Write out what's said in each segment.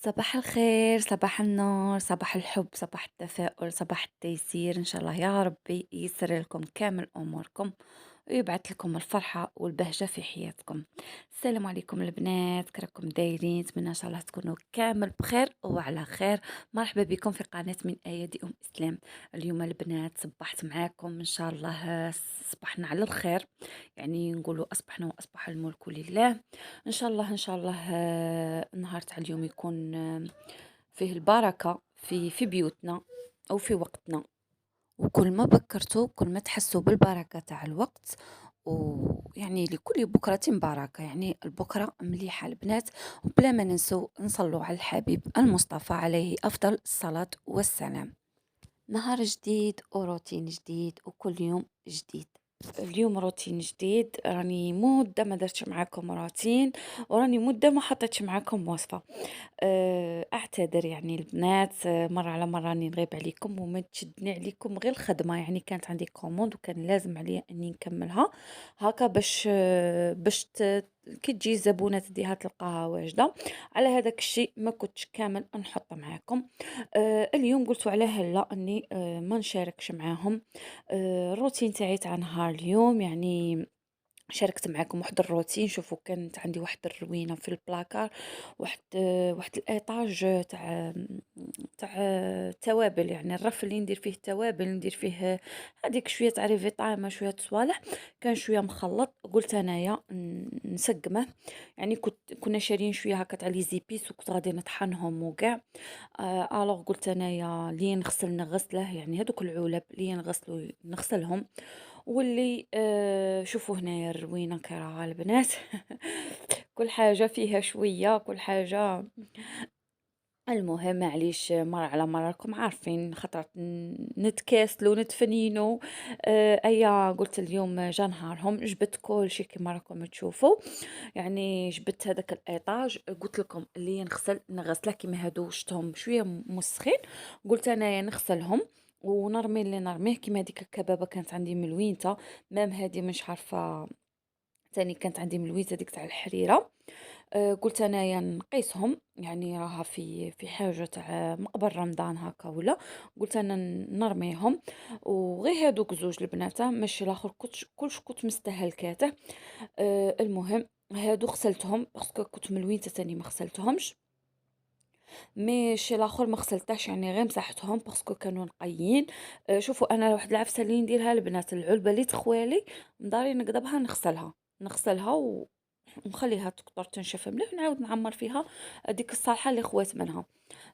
صباح الخير، صباح النور، صباح الحب، صباح التفاؤل، صباح التيسير، إن شاء الله يا ربي ييسر لكم كامل أموركم ويبعث لكم الفرحة والبهجة في حياتكم. السلام عليكم البنات، كراكم دايرين؟ نتمنى إن شاء الله تكونوا كامل بخير وعلى خير. مرحبا بكم في قناة من أيادي أم إسلام. اليوم البنات صبحت معاكم إن شاء الله، صبحنا على الخير، يعني نقولوا أصبحنا وأصبح الملك لله. إن شاء الله إن شاء الله النهار تاع اليوم يكون فيه البركة في بيوتنا أو في وقتنا، وكل ما بكرتوا كل ما تحسوا بالبركة تاع الوقت. ويعني لكل بكرة بركة، يعني البكرة مليحة البنات، وبلا ما ننسوا نصلوا على الحبيب المصطفى عليه أفضل الصلاة والسلام. نهار جديد وروتين جديد وكل يوم جديد. اليوم روتين جديد، راني مدة ما درتش معاكم روتين، وراني مدة ما حطيتش معاكم وصفة. اعتذر يعني البنات، مرة على مرة راني نغيب عليكم وما تشدني عليكم غير الخدمة، يعني كانت عندي كوموند وكان لازم عليا اني نكملها هكا كي تجي الزبونة تديها تلقاها واجدة. على هذاك الشيء ما كنتش كامل نحط معاكم. اليوم قلت على هلا اني ما نشاركش معاهم. الروتين تاعي تاع نهار اليوم، يعني شاركت معاكم واحد الروتين. شوفوا كانت عندي واحد الروينه في البلاكار، واحد الايطاج تاع توابل، يعني الرف اللي ندير فيه التوابل، ندير فيه هذيك شويه تاع ريفيطايمه، شويه صوالح، كان شويه مخلط. قلت انايا نسقمه، يعني كنا شارين شويه هكا تاع لي زيبيس وكنت غادي نطحنهم وكاع. الوغ قلت انايا لي نغسله، يعني هذوك العلب لي نغسلهم. واللي شوفوا هنايا الروينة كي راها البنات كل حاجة فيها شوية، كل حاجة. المهم معليش، مرة على مرة راكم عارفين خطرات نتكاسلو نتفنينو. ايا قلت اليوم جا نهارهم، جبت كل شي كيما راكم تشوفوا. يعني جبت هذاك الايطاج، قلت لكم اللي نغسله كيما هادو شتهم شويه مسخين، قلت انايا نغسلهم ونرمي اللي نرميه. كيما هذيك الكبابه كانت عندي ملوينته، مام هذه مش عارفه، تاني كانت عندي ملويته ديك تاع الحريره. قلت انايا نقيسهم، يعني راها في حاجه تاع مقبل رمضان هكا ولا. قلت انا نرميهم، وغير هادوك زوج البنات ماشي الاخر، كلش كنت مستهلكاته. المهم هادو غسلتهم باسكو كنت ملوينته تاني ما غسلتهمش. مي الشي الاخر ما غسلتهش، يعني غير مسحتهم باسكو كانوا نقيين. شوفوا انا واحد العفسه اللي نديرها البنات، العلبه اللي تخوالي مداري نقدبها نغسلها ونخليها تقطر تنشف مليح، نعاود نعمر فيها ديك الصالحه اللي خوات منها.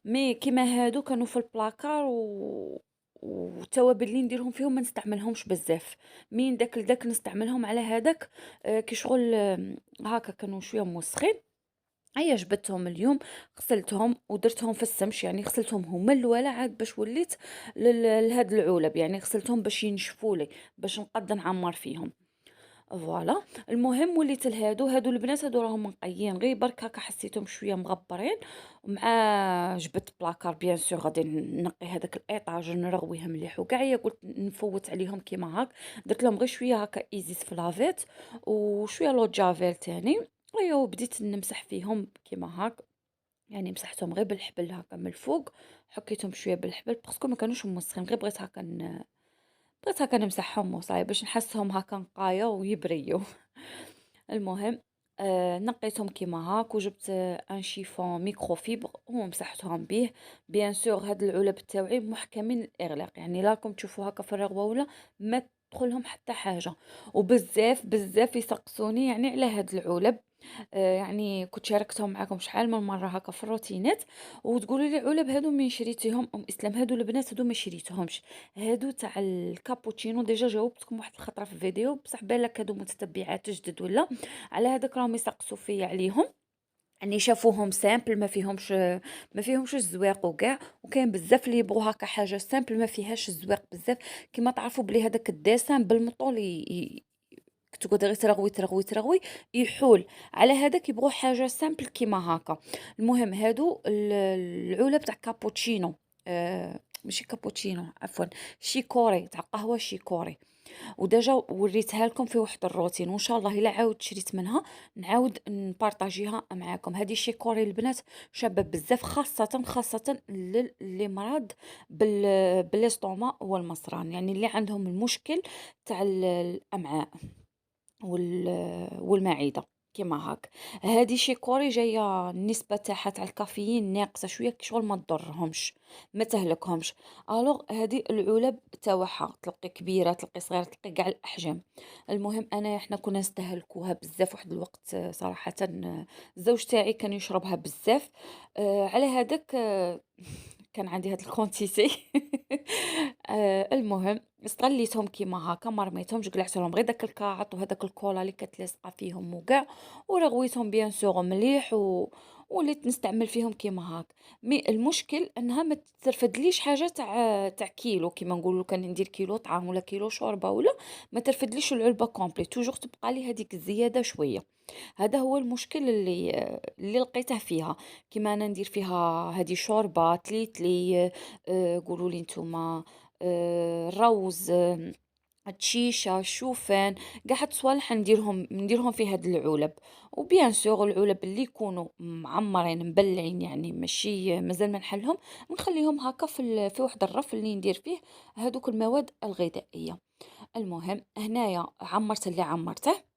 مي كيما هادو كانوا في البلاكار والتوابل اللي نديرهم فيهم ما نستعملهمش بزاف. مين داك لداك نستعملهم على هذاك. كي شغل هاكا كانوا شويه موسخين. هيا جبدتهم اليوم، غسلتهم ودرتهم في السمش، يعني غسلتهم هما الاولى عاد باش وليت لهاد العلب، يعني غسلتهم باش ينشفوا لي، باش نقد نعمر فيهم. فوالا. المهم وليت هادو البنات هادو راهم نقيين، غير برك هكا حسيتهم شويه مغبرين. مع جبت بلاكار بيان سور غادي نقي هذاك الايطاج نرغويه مليح وكاع. هي قلت نفوت عليهم كيما هاك، درت لهم غير شويه هكا ايزيس في لافيت وشويه لو جافيل تاني. ايوا وبديت نمسح فيهم كيما هاك، يعني مسحتهم غير بالحبل هكا من الفوق، حكيتهم شويه بالحبل باسكو ما كانوش موسخين، غير بغيت هكا نمسحهم وصاي باش نحسهم هكا نقايا ويبريو. المهم نقيتهم كيما هاك وجبت ان شيفون ميكروفيبر ومسحتهم به. بيان سور هاد العلب تاوعي محكمين الاغلاق، يعني لا راكم تشوفوا هكا في الرغوه ولا ما تدخلهم حتى حاجه. وبزاف بزاف يسقسوني يعني على هاد العلب. يعني كنت شاركتهم معاكم شحال من مره هكا في الروتينات، وتقولوا لي علب هادو من شريتيهم ام اسلام؟ هادو البنات هادو ما شريتهمش، هادو تاع الكابوتشينو. ديجا جاوبتكم واحد الخطره في الفيديو، بصح بالك هادو متتبعات جدد ولا على هذاك راهم يسقسوا فيا عليهم. يعني شافوهم سامبل ما فيهمش الزواق وكاع، وكاين بزاف اللي يبغوا هكا حاجه سامبل ما فيهاش الزواق بزاف. كيما تعرفوا بلي هذاك الدسم بالمطول تقعد غير ترغوي ترغوي ترغوي يحول. على هذاك يبغوا حاجه سامبل كيما هكا. المهم هادو العلب تاع كابوتشينو، ماشي كابوتشينو عفوا، شيكوري تاع قهوه شيكوري. وديجا وريتها لكم في واحد الروتين، وان شاء الله الا عاود شريت منها نعاود نبارطاجيها معاكم. هذه شيكوري البنات شابه بزاف، خاصه اللي مرض بالاستوما والمصران، يعني اللي عندهم المشكل تاع الامعاء والمعده كيما هاك. هادي شيكوري جايه النسبه تاعها تاع الكافيين ناقصه شويه شغل ما تضرهمش ما تهلكهمش. الوغ هادي العلب تاعها تلقي كبيره تلقي صغيره تلقي كاع الاحجام. المهم انا احنا كنا نستهلكوها بزاف واحد الوقت، صراحه الزوج تاعي كان يشربها بزاف. على هذاك كان عندي هاد الكونتيتي. المهم استغليتهم كيما هاكا، ما رميتهمش، قلعت لهم غير داك الكاعط وهداك الكولا اللي كانت لاصقه فيهم وكاع، ورغويتهم بيان سور مليح وليت نستعمل فيهم كيما هاك. مي المشكل انها ما ترفدليش حاجه تاع كيلو، كيما نقولوا كان ندير كيلو طعام ولا كيلو شوربه ولا ما ترفدليش العلبه كومبلي، توجور تبقى لي هذيك الزياده شويه. هذا هو المشكل اللي لقيته فيها. كيما انا ندير فيها هذه شوربه تليتلي، قولوا لي نتوما، الروز، التشيشه، الشوفان، قاع هاد الصوالح نديرهم في هاد العلب. وبيان سور العلب اللي يكونوا معمرين مبلعين يعني ماشي مازال ما نحلهم، نخليهم هكا في واحد الرف اللي ندير فيه هادوك المواد الغذائيه. المهم هنايا عمرت اللي عمرته،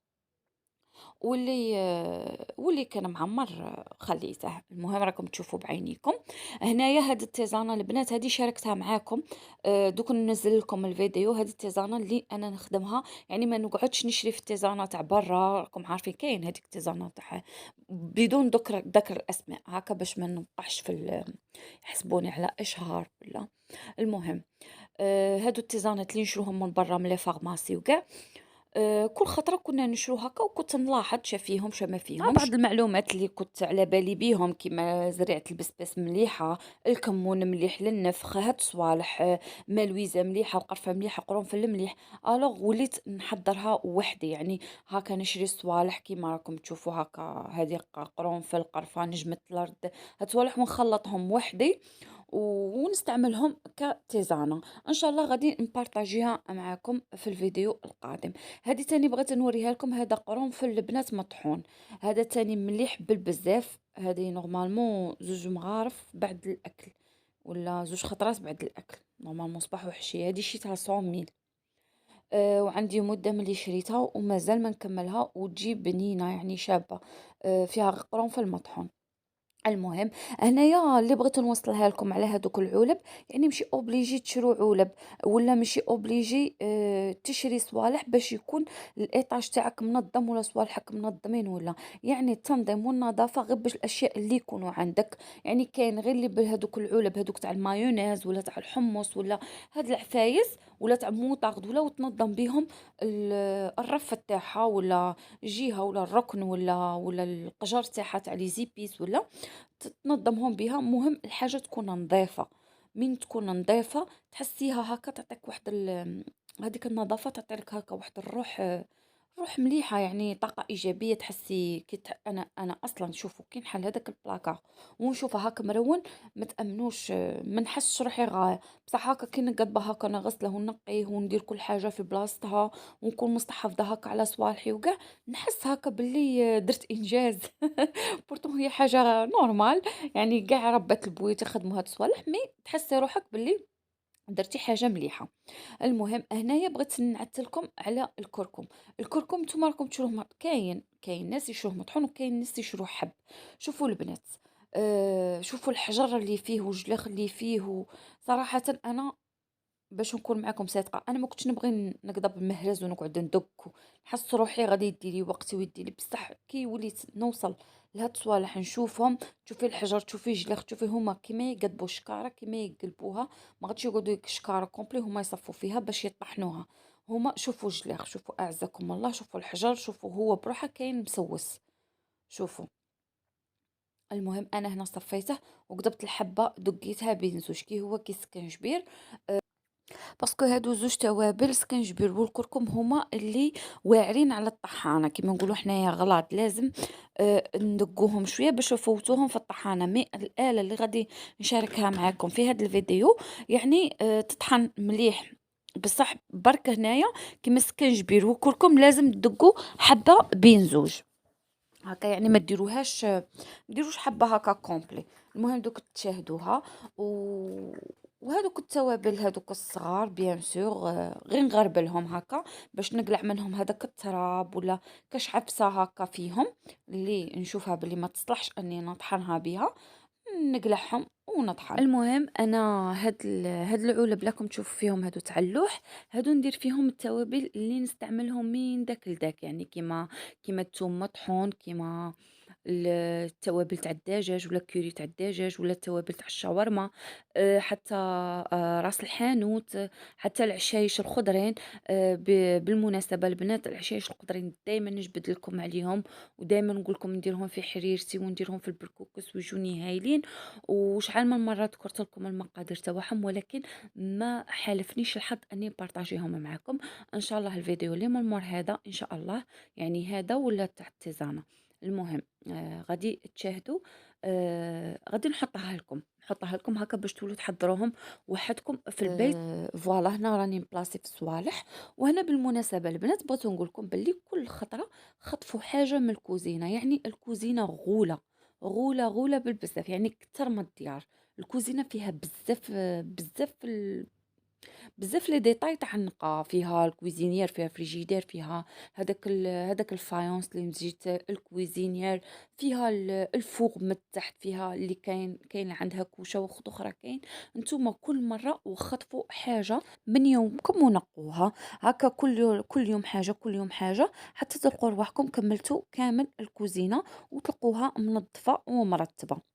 واللي كان معمر خليته. المهم راكم تشوفوا بعينيكم. هنايا هاد التيزانه البنات هذه شاركتها معاكم، دوك ننزل لكم الفيديو. هذه التيزانه اللي انا نخدمها، يعني ما نقعدش نشري في التيزانه تاع برا، راكم عارفين كاين هذيك التيزانه تاع بدون ذكر الاسماء هكا باش ما نوقعش يحسبوني على اشهار ولا. المهم هادو التيزانات اللي نشروهم من برا من لي فارماسي وكاع، كل خطرة كنا نشرو هكا وكنت نلاحظ فيهم ما فيهمش بعض المعلومات اللي كنت على بالي بيهم، كيما زريعة البسباس مليحة، الكمون مليح للنفخ، هاد صوالح، مالويزة مليحة، القرفة مليحة، قرنفل مليح. الوغ وليت نحضرها وحدي، يعني هكا نشري الصوالح كيما راكم تشوفوا هكا، هذه قرنفل، قرفة، نجمة الأرض، هاد صوالح ونخلطهم وحدي ونستعملهم كتيزانة. ان شاء الله غادي نبارطاجيها معاكم في الفيديو القادم. هذه تاني بغيت نوريها لكم، هذا قرنفل البنات مطحون، هذا تاني مليح بالبزاف. هذه نورمالمون زوج مغارف بعد الاكل ولا زوج خطرات بعد الاكل، نورمالمون صباح وحشيه. هذه شيتها 100 وعندي مده ملي شريتها ومازال ما نكملها، وتجي بنينه يعني شابه، فيها قرنفل مطحون. المهم هنايا اللي بغيت نوصلها لكم على هذوك العلب، يعني ماشي اوبليجي تشرو علب، ولا ماشي اوبليجي تشري صوالح باش يكون الايطاج تاعك منظم ولا صوالحك منظمين ولا. يعني التنظيم والنظافه غير باش الاشياء اللي يكونوا عندك، يعني كاين غير اللي بهذوك العلب هذوك تاع المايونيز ولا تاع الحمص ولا هاد العفايس ولا تاع موطاغد ولا، وتنظم بهم الرف تاعها ولا جهه ولا الركن ولا القجر تاعها تاع لي زيبيس ولا تنظمهم بها. مهم الحاجة تكون نظيفة، من تكون نظيفة تحسيها هكا تعطيك واحد هذيك النظافة تعطيك هكا واحد الروح، روح مليحة، يعني طاقة إيجابية. تحسي أنا أصلا شوفوا كي نحل هذاك البلاكار ونشوفه هكا مرون ما تأمنوش، ما نحسش روحي غاية. بصح هكا كي نقضبه هكا نغسله ونقيه وندير كل حاجة في بلاصتها ونكون مستحفظة هكا على صوالحي وكاع، نحس هكا باللي درت إنجاز. بورتو هي حاجة نورمال، يعني كاع ربات البيوت يخدموا هاد الصوالح، مي تحسي روحك باللي درتي حاجة مليحة. المهم هنايا بغيت نعتلكم على الكركم. الكركم نتوما راكم تشروه كاين ناس يشروه مطحون وكاين ناس يشروه حب. شوفوا البنات، شوفوا الحجر اللي فيه والجلاخ اللي فيه. صراحة انا باش نكون معاكم صادقه، انا ما كنتش نبغي نقضى بالمهرز ونقعد ندك، نحس روحي غادي يدي لي وقتي ويدي لي، بصح كي وليت نوصل لهاد الصوالح نشوفهم، تشوفي الحجر تشوفي جلاخ تشوفي هما كيما يقلبوا الشكاره كيما يقلبوها، ما غاديش يقعدوا الشكاره كومبلي هما يصفوا فيها باش يطحنوها. هما شوفوا جلاخ، شوفوا اعزكم الله، شوفوا الحجر، شوفوا هو بروحه كاين مسوس، شوفوا. المهم انا هنا صفيته وقضبت الحبه دقيتها بين زوج كي هو كي سكنجبير، باسكو هادو زوج توابل السكنجبير والكركم هما اللي واعرين على الطحانه كيما نقولوا حنايا غلاط، لازم ندقوهم شويه باش نفوتوهم في الطحانه. مي الاله اللي غادي نشاركها معاكم في هذا الفيديو يعني تطحن مليح بصح برك هنايا كيما السكنجبير وكركم لازم تدقوا حبة بين زوج هكا، يعني ما ديروش حبة هكا كومبلي. المهم دوك تشاهدوها و وهادوك التوابل هادوك الصغار بيان سور غير نغربلهم هكا باش نقلع منهم هذاك التراب ولا كاش عفسة هكا فيهم اللي نشوفها بلي ما تصلحش اني نطحنها بها، نقلعهم ونطحن. المهم انا هاد العلب راكم تشوفوا فيهم هادو تاع اللوح، هادو ندير فيهم التوابل اللي نستعملهم من داك لداك، يعني كيما الثوم مطحون، كيما التوابل تاع الدجاج ولا الكوري تاع الدجاج ولا التوابل تاع الشاورما، حتى راس الحانوت، حتى العشايش الخضرين. بالمناسبة البنات العشايش الخضرين دايما نجبد لكم عليهم، ودايما نقول لكم نديرهم في حريرتي ونديرهم في البركوكس ويجوني هايلين. وشحال من مرة ذكرت لكم المقادير تاعهم، ولكن ما حالفنيش الحظ اني بارطاجيهم معكم. ان شاء الله الفيديو اللي من مور هذا ان شاء الله، يعني هذا ولا تاع التيزانة. المهم غادي تشاهدوا، غادي نحطها لكم هكا باش تولوا تحضروهم وحدكم في البيت. فوالا هنا راني مبلاصي في الصوالح. وهنا بالمناسبة البنات بغيت نقول لكم باللي كل خطرة خطفوا حاجة من الكوزينة، يعني الكوزينة غولة غولة غولة بالبزاف، يعني كتر من الديار. الكوزينة فيها بزاف بزاف بزاف لي ديتاي تاع النقا، فيها الكويزينير، فيها فريجيدير، فيها هذاك الفايونس اللي نزيت الكويزينير، فيها الفوغ من تحت، فيها اللي كاين عندها كوشه وخت اخرى كاين. نتوما كل مره وخطفوا حاجه من يومكم ونقوها هكا، كل يوم حاجه، كل يوم حاجه، حتى تلقوا رواحكم كملتوا كامل الكوزينه وتلقوها منظفه ومرتبه.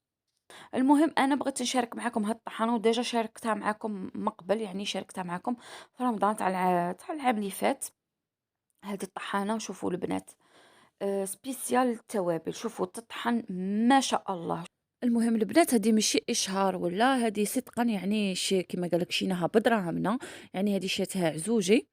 المهم أنا بغيت نشارك معاكم هاد الطحانة، وديجا شاركتها معاكم من قبل، يعني شاركتها معاكم في رمضان تاع العام اللي فات. هذه الطحانة شوفوا البنات سبيسيال التوابل، شوفوا تطحن ما شاء الله. المهم البنات هذه ماشي اشهار ولا هذه صدقا، يعني شي كما قالك شيناها بدراهمنا، يعني هذه شاتها عزوجي.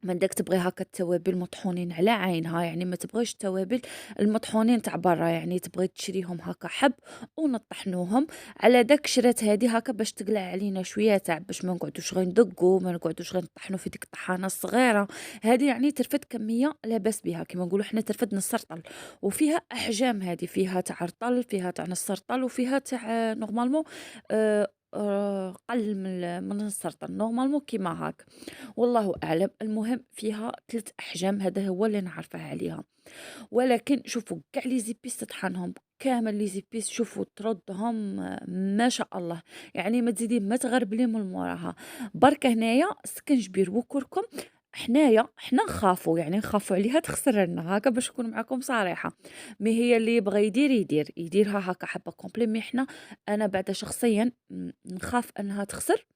من داك تبغي هكا التوابل مطحونين على عينها، يعني ما تبغيش التوابل المطحونين تاع برا، يعني تبغي تشريهم هكا حب ونطحنوهم على داك. شرات هذه هكا باش تقلع علينا شويه تاع باش ما نقعدوش غير ندقوا، ما نقعدوش غير نطحنوا في ديك الطحانه الصغيره. هذه يعني ترفد كميه لاباس بها، كما نقولوا حنا ترفد نص رطل. وفيها احجام، هذه فيها تاع رطل، فيها تاع نص رطل، وفيها تاع نورمالمون قل من السرطان نورمالمون كيما هاك، والله أعلم. المهم فيها 3 أحجام، هذا هو اللي نعرفه عليها. ولكن شوفوا كاع لي زيبيس تطحنهم كامل، لي زيبيس شوفوا تردهم ما شاء الله، يعني ما تزيدي ما تغربلي من موراها. برك هنايا سكنجبير وكركم، حنا نخافوا، يعني نخافوا عليها تخسر لنا هكا باش نكون معكم صريحه. مي هي اللي يبغى يديرها هكا حبه كومبلي، مي حنا انا بعدا شخصيا نخاف انها تخسر.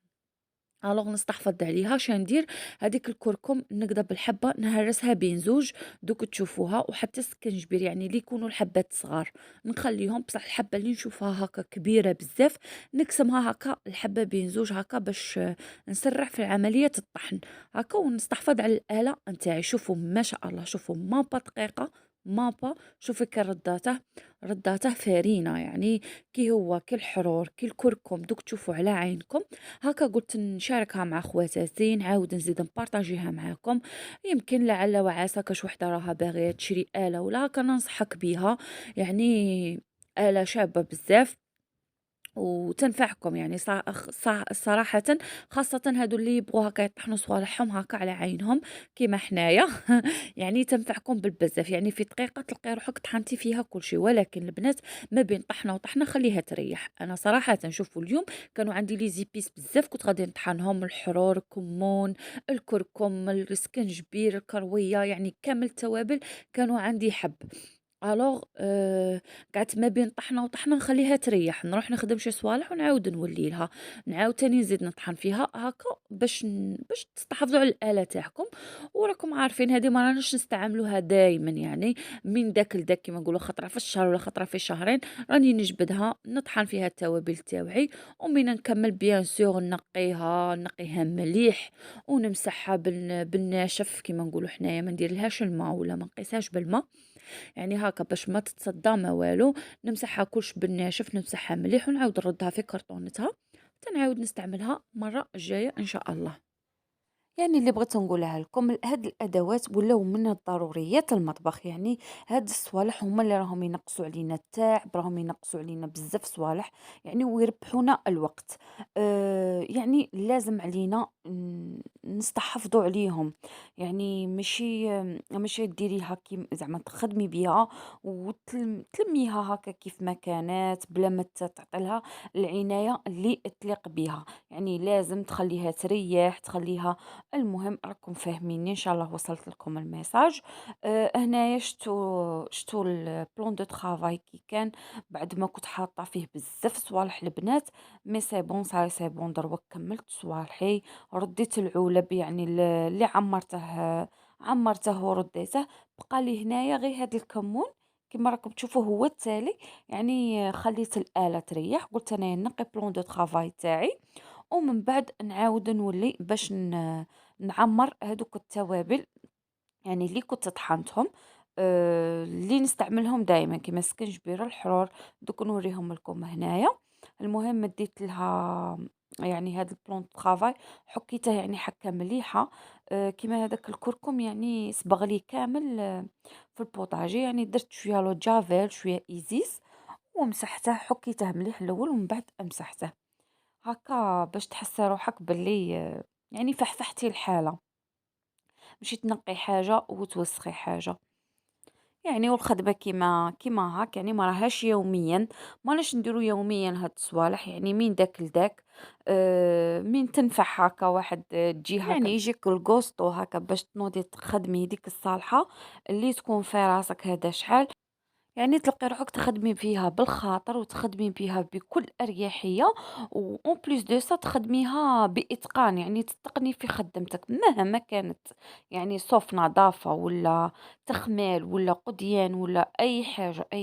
الوغ نستحفظ عليها شندير هذيك الكركم نقدر بالحبه نهرسها بين زوج، دوك تشوفوها. وحتى السكنجبير يعني اللي يكونوا الحبات صغار نخليهم، بصح الحبه اللي نشوفها هكا كبيره بزاف نقسمها هكا الحبه بين زوج هكا باش نسرع في عمليه الطحن هكا، ونستحفظ على الاله نتاعي. شوفوا ما شاء الله، شوفوا مابا دقيقه، مابا شوفي كي رداته فارينه، يعني كي هو كي الحرور كي الكركم دوك تشوفوا على عينكم هكا. قلت نشاركها مع خواتاتي، نعاود نزيد نبارطاجيها معاكم. يمكن لعل وعسى كاش وحده راها باغيه تشري آلة ولا هكا ننصحك بيها، يعني آلة شابة بزاف وتنفعكم، يعني صراحة خاصة هادو اللي يبغوا هكا يطحنوا صوالحهم هكا على عينهم كيما حنايا يعني تنفعكم بالبزاف، يعني في دقيقة تلقي روحك طحنتي فيها كل شيء. ولكن البنات ما بين طحنة وطحنة خليها تريح. انا صراحة نشوفوا اليوم كانوا عندي لي زيبيس بزاف كنت غادي نطحنهم، الحرور، الكمون، الكركم، السكنجبير، الكروية، يعني كامل التوابل كانوا عندي حب. الوغ قعدت ما بين طحنة وطحنة نخليها تريح، نروح نخدم شي صوالح ونعاود نولي لها، نعاود تاني نزيد نطحن فيها هاكا باش تستحفظوا على الآلة تاعكم. وراكم عارفين هذه ما راناش نستعملوها دايما، يعني من داك لداك كيما نقولوا خطره في الشهر ولا خطره في شهرين راني نجبدها نطحن فيها التوابل تاوعي. ومن نكمل بيان سور نقيها مليح ونمسحها بالناشف كيما نقولوا حنايا، ما نديرلهاش الماء ولا ما نقيسهاش بالماء، يعني هاكا باش ما تتصدى ما والو. نمسحها كلش بالناشف، نمسحها مليح ونعاود نردها في كرطونتها تنعاود نستعملها مرة الجاية ان شاء الله. يعني اللي بغيت نقولها لكم، هاد الادوات ولاو من الضروريات المطبخ. يعني هاد الصوالح هما اللي راهم ينقصوا علينا التعب، راهم ينقصوا علينا بزاف صوالح، يعني ويربحونا الوقت. يعني لازم علينا نستحفظوا عليهم. يعني ماشي ديريها كي زعما تخدمي بها وتلميها هكا كيف ما كانت بلا ما تعطي لها العناية اللي تليق بها. يعني لازم تخليها تريح، تخليها. المهم راكم فاهميني، ان شاء الله وصلت لكم الميساج. هنايا شتو البلان دو ترافاي كي كان، بعد ما كنت حاطه فيه بزاف صوالح البنات. مي سي بون صاي سي بون دروك كملت صوالحي، رديت العلب يعني اللي عمرته ورديته. بقى لي هنايا غير هاد الكمون كما راكم تشوفوا هو التالي. يعني خليت الآلة تريح، قلت انا نقي بلان دو ترافاي تاعي، ومن بعد نعاود نولي باش نعمّر هادوك التوابل، يعني اللي كنت طحنتهم، اللي نستعملهم دايمًا كيما السكنجبير، الحرور، دوك نوريهم لكم هنايا. المهم ديت لها يعني هاد البلان دو طرافاي، حكيته يعني حكة مليحة. كيما هذاك الكركم يعني صبغ لي كامل في البوطاجي. يعني درت شوية لو جافيل، شوية إيزيس، ومسحته، حكيته مليح الأول ومن بعد مسحته. هاكا باش تحسّي روحك باللي يعني فحفحتي الحالة، ماشي تنقّي حاجة وتوسخي حاجة. يعني والخدمة كيما هاك، يعني ما راهاش يوميًا، ماناش نديرو يوميًا هاد الصوالح، يعني من داك لداك. من تنفع هاكا واحد تجي هاكا يعني يجيك القسط هاكا باش تنوضي تخدمي هذيك الصالحة اللي تكون في راسك هذا شحال. يعني تلقي روحك تخدمي فيها بالخاطر وتخدمي فيها بكل أريحية، و en plus de ça تخدميها بإتقان، يعني تتقني في خدمتك مهما كانت. يعني صوف نظافة ولا تخمال ولا قضيان ولا أي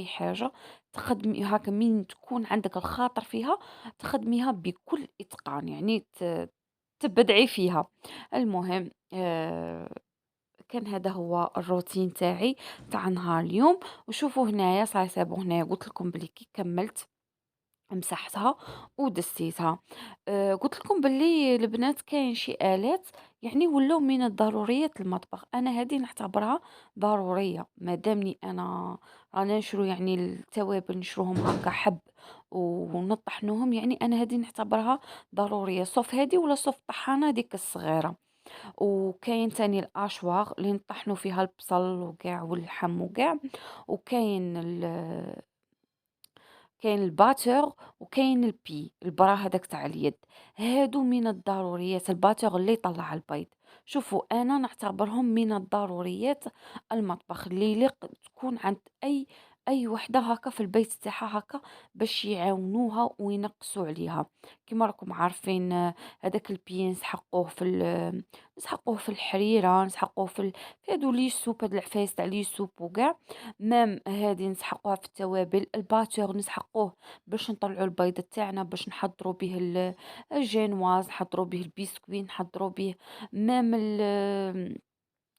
حاجة تخدمي هاكا من تكون عندك الخاطر فيها، تخدميها بكل إتقان، يعني تبدعي فيها. المهم كان هذا هو الروتين تاعي تاع نهار اليوم. وشوفوا هنايا صاي صابون، هنايا قلت لكم بلي كي كملت مسحتها ودسيتها. قلت لكم باللي البنات كاين شي آلات يعني ولاو من الضروريات المطبخ، انا هذه نعتبرها ضروريه. ما دامني انا رانا نشرو يعني التوابل، نشروهم هكا حب ونطحنوهم، يعني انا هذه نعتبرها ضروريه، صوف هذه ولا صوف طحانه ديك الصغيره. وكاين تاني الاشواغ اللي نطحنوا فيها البصل وكاع واللحم وكاع. وكاين كاين الباتور، وكاين البرا هذاك تاع اليد. هادو من الضروريات، الباتور اللي يطلع البيض. شوفوا انا نعتبرهم من الضروريات المطبخ اللي يليق تكون عند اي وحده هكا في البيت تاعها هكا، باش يعاونوها وينقصوا عليها. كما راكم عارفين هذاك البي نسحقوه نسحقوه في الحريره، نسحقوه في هادو لي سوب، هاد العفايس تاع لي سوب وكاع. مام هادي نسحقوها في التوابل، الباتور نسحقوه باش نطلعوا البيض تاعنا، باش نحضروا به الجينواز، نحضروا به البسكوي، نحضروا به مام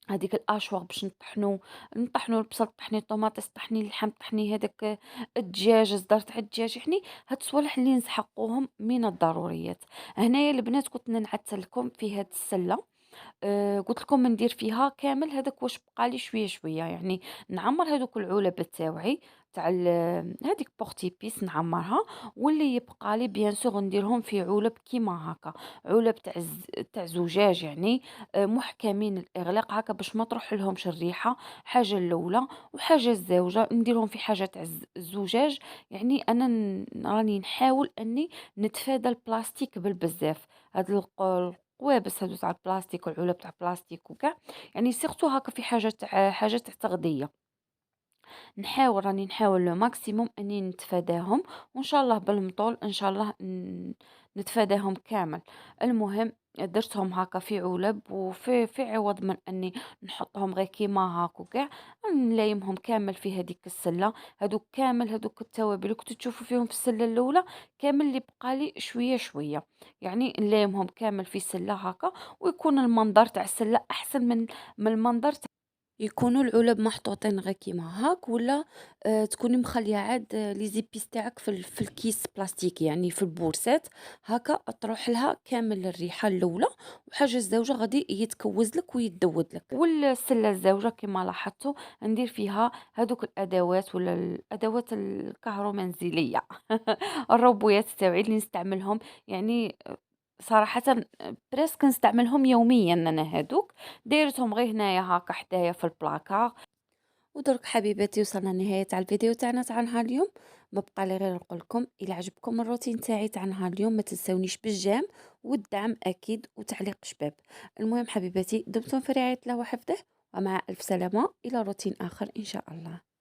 هذيك الاشواغ باش نطحنوا البصل، طحني الطوماطيس، طحني اللحم، طحني هذاك الدجاج، صدر تاع الدجاج. يعني هاد الصوالح اللي نسحقوهم من الضروريات. هنايا البنات كنت ننعت لكم في هاد السله. قلت لكم ندير فيها كامل هذاك واش بقى لي شويه شويه، يعني نعمر هذوك العلب تاوعي تاع هذيك بورتي بيس نعمرها. واللي يبقى لي بيان سور نديرهم في علب كيما هكا، علب تاع زجاج، يعني محكمين الاغلاق هكا باش ما تروح لهمش الريحه. حاجه الاولى، وحاجه الزوجه نديرهم في حاجه تاع الزجاج. يعني انا راني نحاول اني نتفادى البلاستيك بالبزاف. هاد القوابس هادو تاع البلاستيك والعلب تاع البلاستيك وكاع، يعني سيرتو هاكا في حاجة تاع تغذية. راني نحاول لو ماكسيموم اني نتفاداهم، وان شاء الله بالمطول ان شاء الله نتفاداهم كامل. المهم درتهم هكا في علب، في عوض من اني نحطهم غير كيما هاك وكاع، نلايمهم كامل في هذيك السله. هذوك كامل هذوك التوابل اللي كنتو تشوفوا فيهم في السله الاولى، كامل اللي بقى لي شويه شويه، يعني نلايمهم كامل في سله هكا، ويكون المنظر تاع السله احسن من المنظر. يكونوا العُلب محطوطين غير كيما هاك، ولا تكوني مخلية عاد لي زيبيس تاعك في الكيس بلاستيكي، يعني في البورصات هاكا تروح لها كامل الريحة الأولى، والحاجة الزاوجة غادي يتكوّز لك ويدوّد لك. والسلة الزاوجة كيما لاحظتوا ندير فيها هادوك الأدوات ولا الأدوات الكهرومنزلية الروبويات تاوعي اللي نستعملهم، يعني صراحةً بريسك نستعملهم يوميًا أنا هادوك، دايرتهم غير هنايا هاكا حدايا في البلاكار. ودرك حبيباتي وصلنا لنهاية تاع الفيديو تاعنا تاع نهار اليوم. ما بقى لي غير نقول لكم الى عجبكم الروتين تاعي تاع نهار اليوم ما تنسونيش بالجيم والدعم اكيد وتعليق شباب. المهم حبيباتي دمتم في رعاية الله وحفظه، ومع الف سلامة الى روتين اخر ان شاء الله.